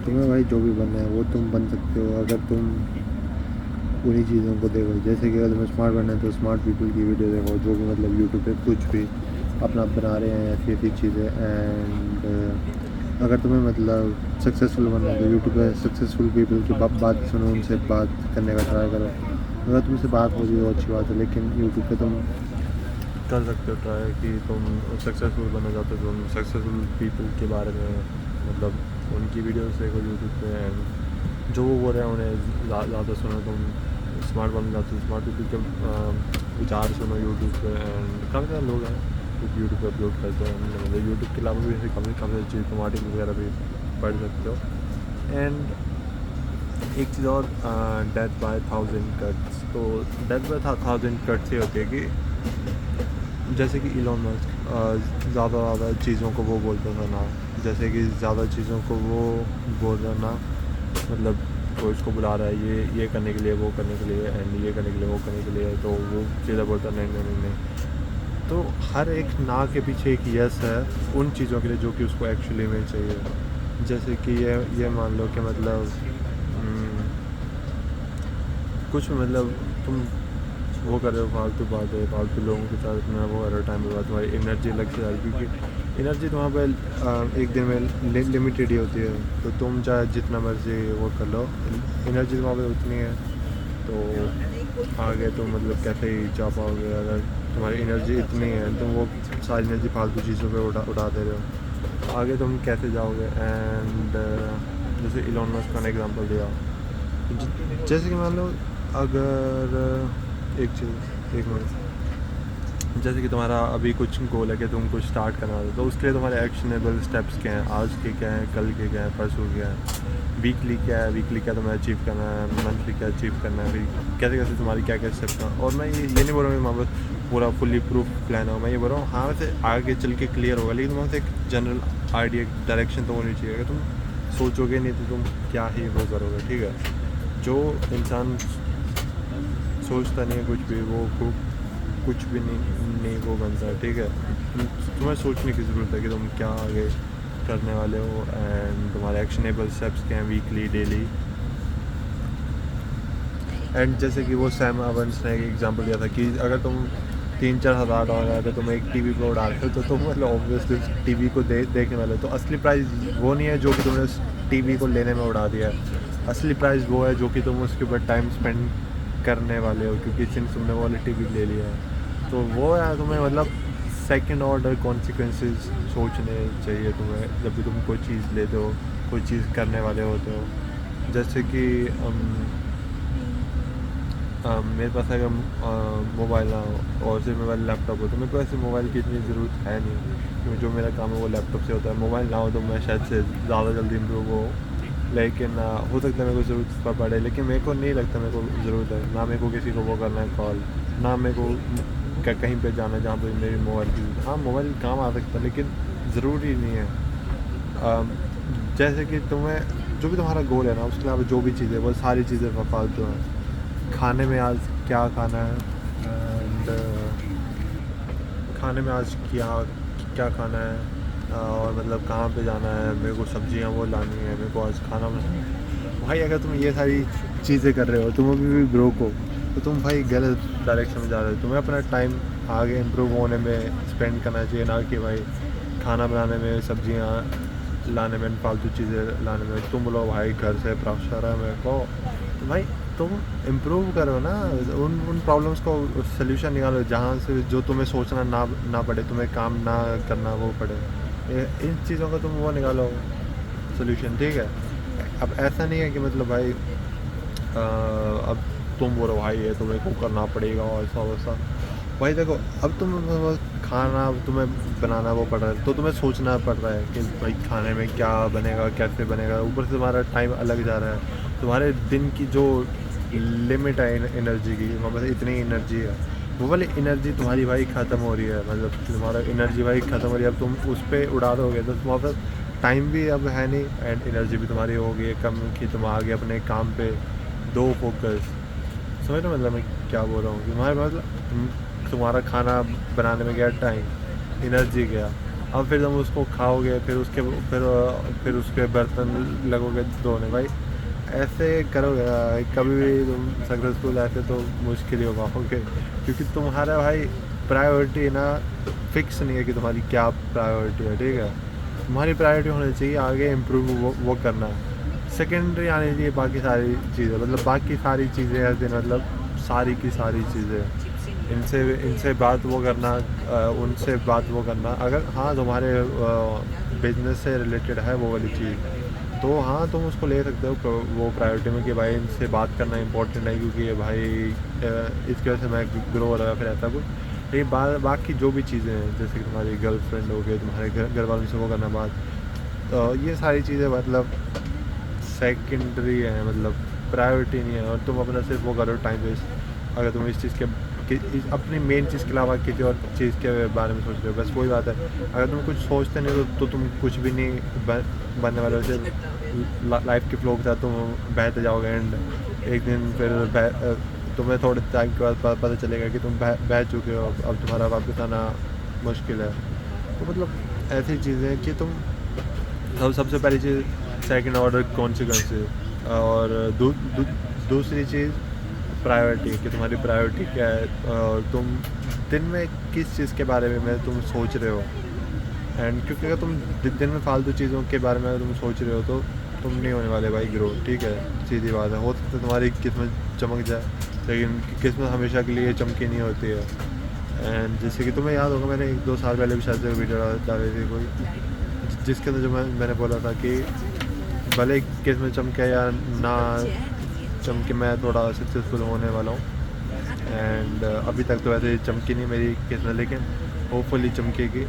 तुम्हें भाई जो भी बनना है वो तुम बन सकते हो, अगर तुम उन्हीं चीज़ों को देखो। जैसे कि अगर तुम्हें स्मार्ट बनना है तो स्मार्ट पीपल की वीडियो देखो, जो भी मतलब यूट्यूब पे कुछ भी अपना बना रहे हैं ऐसी ऐसी चीज़ें। एंड अगर तुम्हें मतलब सक्सेसफुल बनना है तो यूट्यूब पे सक्सेसफुल पीपल की बात सुनो, उनसे बात करने का ट्राई करो। अगर तुमसे बात हो रही हो अच्छी बात है, लेकिन यूट्यूब पे तुम कर सकते हो ट्राई कि तुम सक्सेसफुल बनना चाहते हो, तुम सक्सेसफुल पीपल के बारे में मतलब उनकी वीडियोस देखो यूट्यूब पे। एंड जो वो बोल रहे हैं उन्हें ज़्यादा सुनो। तुम स्मार्ट बनना चाहते हो, स्मार्ट पीपल के विचार सुनो यूट्यूब पे। एंड काफ़ी सारे लोग हैं जो यूट्यूब पे अपलोड करते हैं, मतलब यूट्यूब के अलावा भी ऐसे काफ़ी काफ़ी सारी चीज़ तुम आर्टिकल वगैरह भी पढ़ सकते हो। एंड एक चीज़ और, डेथ बाय 1000 कट्स। तो डेथ बाय 1000 कट्स ये होती है कि जैसे कि इलॉन मस्क ज़्यादा चीज़ों को वो बोलता था ना, जैसे कि ज़्यादा चीज़ों को वो बोल रहा ना, मतलब कोई उसको बुला रहा है ये करने के लिए, वो करने के लिए, एंड ये करने के लिए, वो करने के लिए, तो वो सीधा बोलता नहीं नहीं नहीं नहीं। तो हर एक ना के पीछे एक यस है उन चीज़ों के लिए जो कि उसको एक्चुअली में चाहिए। जैसे कि ये मान लो कि मतलब कुछ मतलब तुम वो कर रहे हो फालतू बातें, फालतू लोगों के साथ में वो कर रहे हो टाइम के बाद, तुम्हारी एनर्जी अलग से आ रही है, क्योंकि एनर्जी तो वहाँ पर एक दिन में लिमिटेड ही होती है। तो तुम चाहे जितना मर्जी वो कर लो, एनर्जी तो वहाँ पर उतनी है। तो आगे तो मतलब कैसे ही जा पाओगे अगर तुम्हारी एनर्जी इतनी है, तुम वो सारी एनर्जी फालतू चीज़ों पे उड़ा दे रहे हो, आगे तुम कैसे जाओगे। एंड जैसे इलॉन मस्क का एग्जांपल दिया, जैसे कि मान लो अगर एक मिनट, जैसे कि तुम्हारा अभी कुछ गोल है कि तुम कुछ स्टार्ट करना है, तो उसके लिए तुम्हारे एक्शनेबल स्टेप्स क्या हैं, आज के क्या हैं, कल के क्या हैं, परसों क्या है, वीकली क्या तुम्हें अचीव करना है, मंथली क्या अचीव करना है, फिर कैसे कैसे तुम्हारी क्या क्या स्टेप्स हैं। और मैं ये नहीं बोल रहा हूँ वहाँ पर पूरा फुली प्रूफ प्लान हो, मैं ये बोल रहा हूँ हाँ वैसे आगे चल के क्लियर होगा, लेकिन वहाँ से एक जनरल आइडिया डायरेक्शन तो होनी चाहिए। अगर तुम सोचोगे नहीं तो तुम क्या ही वो करोगे, ठीक है। जो इंसान सोचता नहीं है कुछ भी, वो कुछ भी नहीं वो बनता है, ठीक है। तुम्हें सोचने की ज़रूरत है कि तुम क्या आगे करने वाले हो, एंड तुम्हारे एक्शनेबल स्टेप्स क्या हैं, वीकली, डेली। एंड जैसे कि वो सैम अवंस ने एक एग्जांपल दिया था कि अगर तुम 3-4 हज़ार डॉलर अगर तुम एक टीवी पर उड़ा रहे हो तो तुम मतलब ऑब्वियसली टीवी को देखने वाले हो। तो असली प्राइस वो नहीं है जो कि तुमने उस टीवी को लेने में उड़ा दिया है, असली प्राइस वो है जो कि तुम उसके ऊपर टाइम स्पेंड करने वाले हो, क्योंकि सिंस तुमने वो वाली टीवी ले लिया है। तो वो है तुम्हें मतलब सेकंड ऑर्डर कॉन्सिक्वेंसेस सोचने चाहिए तुम्हें जब भी तुम कोई चीज़ लेते हो, कोई चीज़ करने वाले होते हो। जैसे कि मेरे पास अगर मोबाइल ना हो और सिर्फ मेरा लैपटॉप हो तो मेरे को ऐसे मोबाइल की इतनी ज़रूरत है नहीं, क्योंकि जो मेरा काम है वो लैपटॉप से होता है। मोबाइल ना हो तो मैं शायद से ज़्यादा जल्दी इम्प्रूव हो, लेकिन हो सकता है मेरे को ज़रूरत पड़े, लेकिन मेरे को नहीं लगता मेरे को ज़रूरत है। ना मेरे को किसी को वो करना है कॉल, ना मेरे को कहीं पे जाना है जहाँ पर मेरी मोबाइल की, हाँ मोबाइल काम आ सकता है लेकिन ज़रूरी नहीं है। जैसे कि तुम्हें जो भी तुम्हारा गोल है ना, उसके अलावा जो भी चीज़ें वो सारी चीज़ें फालतू हैं। खाने में आज क्या खाना है, एंड खाने में आज क्या क्या खाना है, और मतलब कहाँ पे जाना है, मेरे को सब्जियाँ वो लानी है, मेरे को आज खाना भाई अगर तुम ये सारी चीज़ें कर रहे हो, तुम अभी भी ब्रोक हो, तो तुम भाई गलत डायरेक्शन में जा रहे हो। तुम्हें अपना टाइम आगे इम्प्रूव होने में स्पेंड करना चाहिए, ना कि भाई खाना बनाने में, सब्जियाँ लाने में, फालतू चीज़ें लाने में। तुम बोलो भाई घर से प्रेशर है मेरे को, तो भाई तुम इम्प्रूव करो ना, उन प्रॉब्लम्स को सल्यूशन निकालो जहाँ से जो तुम्हें सोचना ना पड़े, तुम्हें काम ना करना वो पड़े। इन चीज़ों का तुम वो निकालो सल्यूशन, ठीक है। अब ऐसा नहीं है कि मतलब भाई अब तुम बोलो भाई ये तुम्हें को करना पड़ेगा और ऐसा वैसा। भाई देखो अब तुम खाना तुम्हें बनाना वो पड़ रहा है तो तुम्हें सोचना पड़ रहा है कि भाई खाने में क्या बनेगा, कैसे बनेगा, ऊपर से तुम्हारा टाइम अलग जा रहा है। तुम्हारे दिन की जो लिमिट है एनर्जी की, वहाँ बस इतनी एनर्जी है, वो वाली एनर्जी तुम्हारी भाई ख़त्म हो रही है। मतलब तुम्हारा एनर्जी भाई ख़त्म हो रही है, अब तुम उस पर उड़ा दोगे तो तुम्हारे पास टाइम भी अब है नहीं, एंड एनर्जी भी तुम्हारी हो गई है कम कि तुम आगे अपने काम पे दो फोकस। समझ रहे हो मतलब मैं क्या बोल रहा हूँ कि तुम्हारे मतलब तुम्हारा खाना बनाने में गया टाइम, एनर्जी गया, अब फिर तुम उसको खाओगे, फिर उसके बर्तन लगोगे धोने। भाई ऐसे करोगे ना, कभी भी तुम सक्सेसफुल ऐसे तो मुश्किल ही हो पाओगे, क्योंकि तुम्हारा भाई प्रायोरिटी ना फिक्स नहीं है कि तुम्हारी क्या प्रायोरिटी है, ठीक है। तुम्हारी प्रायोरिटी होनी चाहिए आगे इम्प्रूव वो करना, सेकेंडरी आनी चाहिए बाकी सारी चीज़ें, मतलब बाकी सारी चीज़ें ऐसे मतलब सारी की सारी चीज़ें, इनसे बात वो करना, उनसे बात वो करना, अगर हाँ तुम्हारे बिजनेस से रिलेटेड है वो वाली चीज़, तो हाँ तुम उसको ले सकते हो वो प्रायोरिटी में कि भाई इनसे बात करना इंपॉर्टेंट है, क्योंकि भाई इसकी वजह से मैं ग्रो हो रहा है, फिर ऐसा कुछ। लेकिन बाकी जो भी चीज़ें हैं, जैसे कि तुम्हारी गर्लफ्रेंड हो गई, तुम्हारे घर वालों से वो करना बात, तो ये सारी चीज़ें मतलब सेकेंडरी है, मतलब प्रायोरिटी नहीं है। और तुम अपना सिर्फ वो करो टाइम वेस्ट, अगर तुम इस चीज़ के अपनी मेन चीज़ के अलावा किसी और चीज़ के बारे में सोच रहे हो, बस वही बात है। अगर तुम कुछ सोचते नहीं तो तुम कुछ भी नहीं बनने वाले हो, सिर्फ लाइफ के फ्लो के साथ तुम बहते जाओगे, एंड एक दिन फिर तुम्हें थोड़े टाइम के बाद पता चलेगा कि तुम बह चुके हो, अब तुम्हारा वापस आना मुश्किल है। तो मतलब ऐसी चीज़ें कि तुम सबसे पहली चीज़ सेकंड ऑर्डर कॉन्सिक्वेंसेस, और दूसरी चीज़ प्रायोरिटी, कि तुम्हारी प्रायोरिटी क्या है, और तुम दिन में किस चीज़ के बारे में तुम सोच रहे हो। एंड क्योंकि अगर तुम दिन में फालतू चीज़ों के बारे में अगर तुम सोच रहे हो तो तुम नहीं होने वाले भाई ग्रो, ठीक है, सीधी बात है। हो सकता है तुम्हारी किस्मत चमक जाए, लेकिन किस्मत हमेशा के लिए चमकी नहीं होती है। एंड जैसे कि तुम्हें याद होगा, मैंने 1-2 साल पहले भी शायद से वीडियो डाली थी कोई, जिसके अंदर जो मैंने बोला था कि भले किस्मत चमके या ना चमके, मैं थोड़ा सक्सेसफुल होने वाला हूँ। एंड अभी तक तो वैसे चमकी नहीं मेरी किस्मत, लेकिन होपफुली चमकेगी।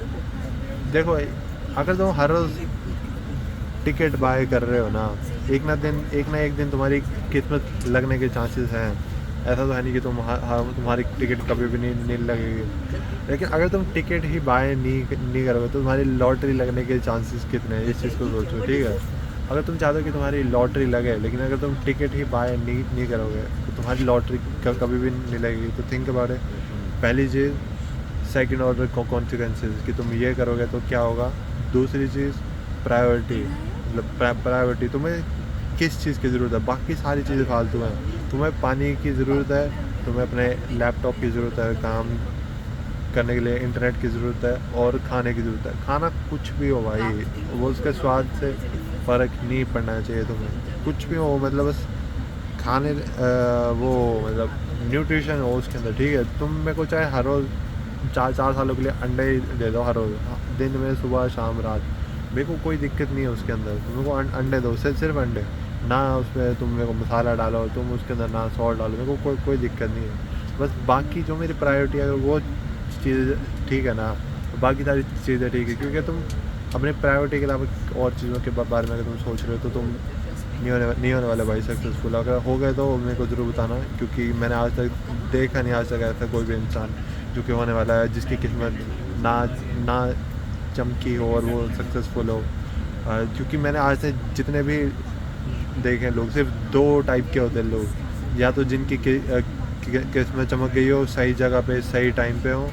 देखो अगर तुम हर रोज़ टिकट बाय कर रहे हो ना, एक ना एक दिन तुम्हारी किस्मत लगने के चांसेस हैं। ऐसा तो है नहीं कि तुम्हारी टिकट कभी भी नहीं लगेगी, लेकिन अगर तुम टिकट ही बाय नहीं करोगे तो तुम्हारी लॉटरी लगने के चांसेस कितने हैं, इस चीज़ को सोचो, ठीक है। अगर तुम चाहते हो कि तुम्हारी लॉटरी लगे, लेकिन अगर तुम टिकट ही बाय नहीं करोगे तो तुम्हारी लॉटरी कभी भी नहीं लगेगी। तो थिंक अबाउट इट। पहली चीज़ सेकंड ऑर्डर कॉन्सिक्वेंसेस, कि तुम ये करोगे तो क्या होगा। दूसरी चीज़ प्रायोरिटी, मतलब प्रायोरिटी तुम्हें किस चीज़ की ज़रूरत है, बाकी सारी चीज़ें फालतू हैं। तुम्हें पानी की ज़रूरत है, तुम्हें अपने लैपटॉप की ज़रूरत है काम करने के लिए, इंटरनेट की ज़रूरत है, और खाने की ज़रूरत है। खाना कुछ भी हो भाई, वो उसके स्वाद से फ़र्क नहीं पड़ना चाहिए तुम्हें, कुछ भी हो, मतलब बस खाने वो मतलब न्यूट्रिशन हो उसके अंदर, ठीक है। तुम मेरे को चाहे हर रोज़ 4 सालों के लिए अंडे ही दे दो, हर रोज़ दिन में सुबह शाम रात, मेरे को कोई दिक्कत नहीं है उसके अंदर। तुम मेरे को अंडे दो, सिर्फ अंडे, ना उसमें तुम मेरे को मसाला डालो, तुम उसके अंदर ना सॉल्ट डालो, मेरे को कोई दिक्कत नहीं है। बस बाकी जो मेरी प्रायोरिटी है वो चीज़ ठीक है ना, बाकी सारी चीज़ें ठीक है। क्योंकि तुम अपनी प्रायोरिटी के अलावा और चीज़ों के बारे में अगर तुम सोच रहे हो तो तुम नहीं होने वाले भाई सक्सेसफुल। अगर हो गए तो मेरे को ज़रूर बताना, क्योंकि मैंने आज तक देखा नहीं आज तक ऐसा कोई भी इंसान जो कि होने वाला है, जिसकी किस्मत ना चमकी हो और वो सक्सेसफुल हो। क्योंकि मैंने आज तक जितने भी देखे लोग, सिर्फ 2 टाइप के होते हैं लोग, या तो जिनकी किस्मत चमक गई हो, सही जगह पे सही टाइम पे हो।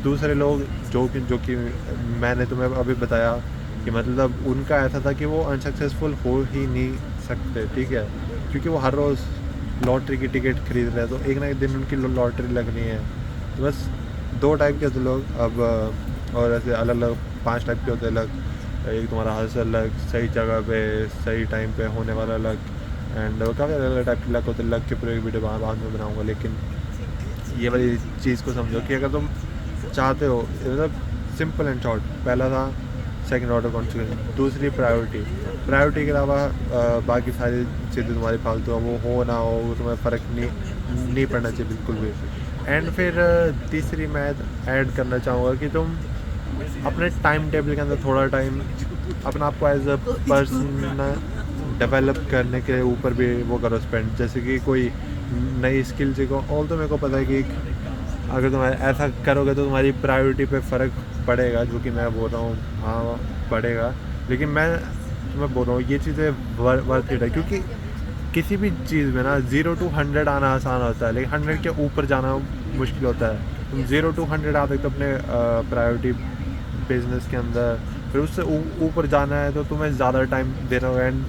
दूसरे लोग जो कि मैंने तुम्हें अभी बताया कि मतलब उनका ऐसा था कि वो अनसक्सेसफुल हो ही नहीं सकते, ठीक है, क्योंकि वो हर रोज़ लॉटरी की टिकट खरीद रहे हैं, तो एक ना एक दिन उनकी लॉटरी लगनी है। तो बस 2 टाइप के होते लोग अब, और ऐसे अलग अलग 5 टाइप के होते अलग। एक तुम्हारा हसल अलग, सही जगह पे सही टाइम पे होने वाला अलग, एंड काफ़ी अलग अलग टाइप के लक होते। लक के पूरे एक वीडियो बाद में बनाऊँगा, लेकिन ये वाली चीज़ को समझो कि अगर तुम चाहते हो, मतलब सिंपल एंड शॉर्ट, पहला था सेकंड ऑर्डर कॉन्सिक्वेंस, दूसरी प्रायोरिटी के अलावा बाकी सारी चीज़ें तुम्हारी फालतू है, वो हो ना हो वो तुम्हें फ़र्क नहीं पड़ना चाहिए बिल्कुल भी। एंड फिर तीसरी मैं ऐड करना चाहूँगा कि तुम अपने टाइम टेबल के अंदर थोड़ा टाइम अपना आपको एज अ पर्सन डेवलप करने के ऊपर भी वो करो स्पेंड। जैसे कि कोई नई स्किल सीखो। ऑल तो मेरे को पता है कि अगर तुम ऐसा करोगे तो तुम्हारी प्रायोरिटी पे फ़र्क पड़ेगा, जो कि मैं बोल रहा हूँ, हाँ पड़ेगा, लेकिन मैं तुम्हें बोल रहा हूँ ये चीज़ें वर्थ इट है। क्योंकि किसी भी चीज़ में ना 0 to 100 आना आसान होता है, लेकिन 100 के ऊपर जाना मुश्किल होता है। तुम 0 to 100 आ सकते अपने प्रायोरिटी बिजनेस के अंदर, फिर उससे ऊपर जाना है तो तुम्हें ज़्यादा टाइम देना होगा एंड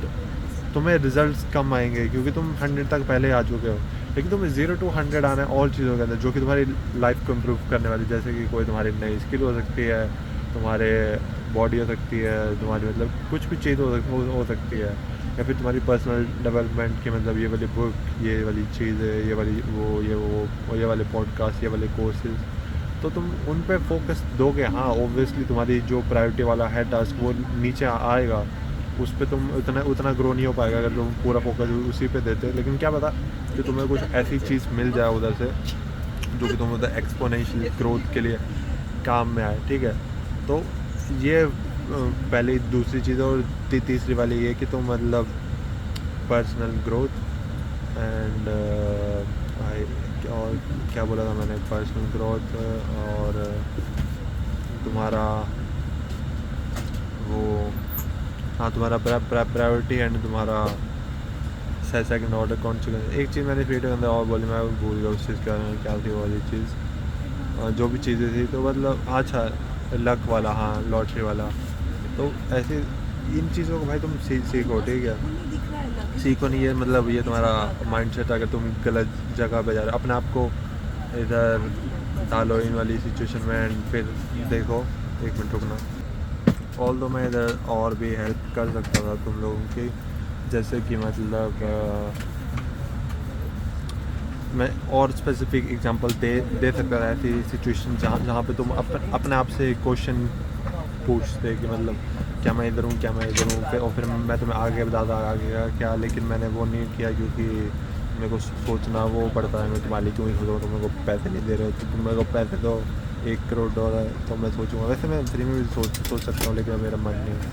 तुम्हें रिजल्ट्स कम आएंगे क्योंकि तुम 100 तक पहले आ चुके हो। लेकिन तुम्हें 0 to 100 आना है और चीज़ों के अंदर जो कि तुम्हारी लाइफ को इम्प्रूव करने वाली, जैसे कि कोई तुम्हारी नई स्किल हो सकती है, तुम्हारे बॉडी हो सकती है, तुम्हारी मतलब कुछ भी चीज़ हो सकती है, या फिर तुम्हारी पर्सनल डेवलपमेंट की मतलब ये वाली बुक, ये वाली चीज़ें, ये वाली ये वाले पॉडकास्ट, ये वाले कोर्सेज, तो तुम उन पे फोकस दोगे। हाँ ओब्वियसली तुम्हारी जो प्रायोरिटी वाला है टास्क वो नीचे आएगा, उस पर तुम उतना ग्रो नहीं हो पाएगा अगर तुम पूरा फोकस उसी पे देते। लेकिन क्या पता कि तुम्हें कुछ ऐसी चीज़ मिल जाए उधर से जो कि तुम उधर एक्सपोनेंशियल ग्रोथ के लिए काम में आए, ठीक है। तो ये पहली दूसरी चीज़, और तीसरी वाली ये कि तुम मतलब पर्सनल ग्रोथ एंड और क्या बोला था मैंने, पर्सनल ग्रोथ और तुम्हारा वो, हाँ तुम्हारा प्रायोरिटी एंड तुम्हारा सेकंड ऑर्डर कॉन्सिक्वेंस। एक चीज़ मैंने वीडियो के अंदर और बोली, मैं भूल गया उस चीज़ के बारे में क्या थी वो वाली चीज़, जो भी चीज़ें थी तो मतलब अच्छा लक वाला, हाँ लॉटरी वाला। तो ऐसे इन चीज़ों को भाई तुम सीखो, ठीक है। सीखो नहीं है मतलब ये तुम्हारा माइंडसेट, अगर तुम गलत जगह पे जा रहे हो अपने आप को इधर डालो इन वाली सिचुएशन में एंड फिर देखो। एक मिनट रुकना। ऑल दो मैं इधर और भी हेल्प कर सकता था तुम लोगों की, जैसे कि मतलब मैं और स्पेसिफिक एग्जांपल दे सकता था ऐसी सिचुएशन जहाँ पे तुम अपने आप से क्वेश्चन पूछते कि मतलब क्या मैं इधर हूँ, क्या मैं इधर हूँ, और फिर मैं तुम्हें आगे बताता आगे का क्या। लेकिन मैंने वो नहीं किया क्योंकि मेरे को सोचना वो पड़ता है, मैं तुम्हारे लिए क्यों ही सोचूँ, तुम मेरे को पैसे नहीं दे रहे हो तो तुम मेरे को पैसे दो $1 करोड़, तो मैं सोचूंगा। वैसे मैं फ्री में भी सोच सकता हूँ लेकिन मेरा मन नहीं है।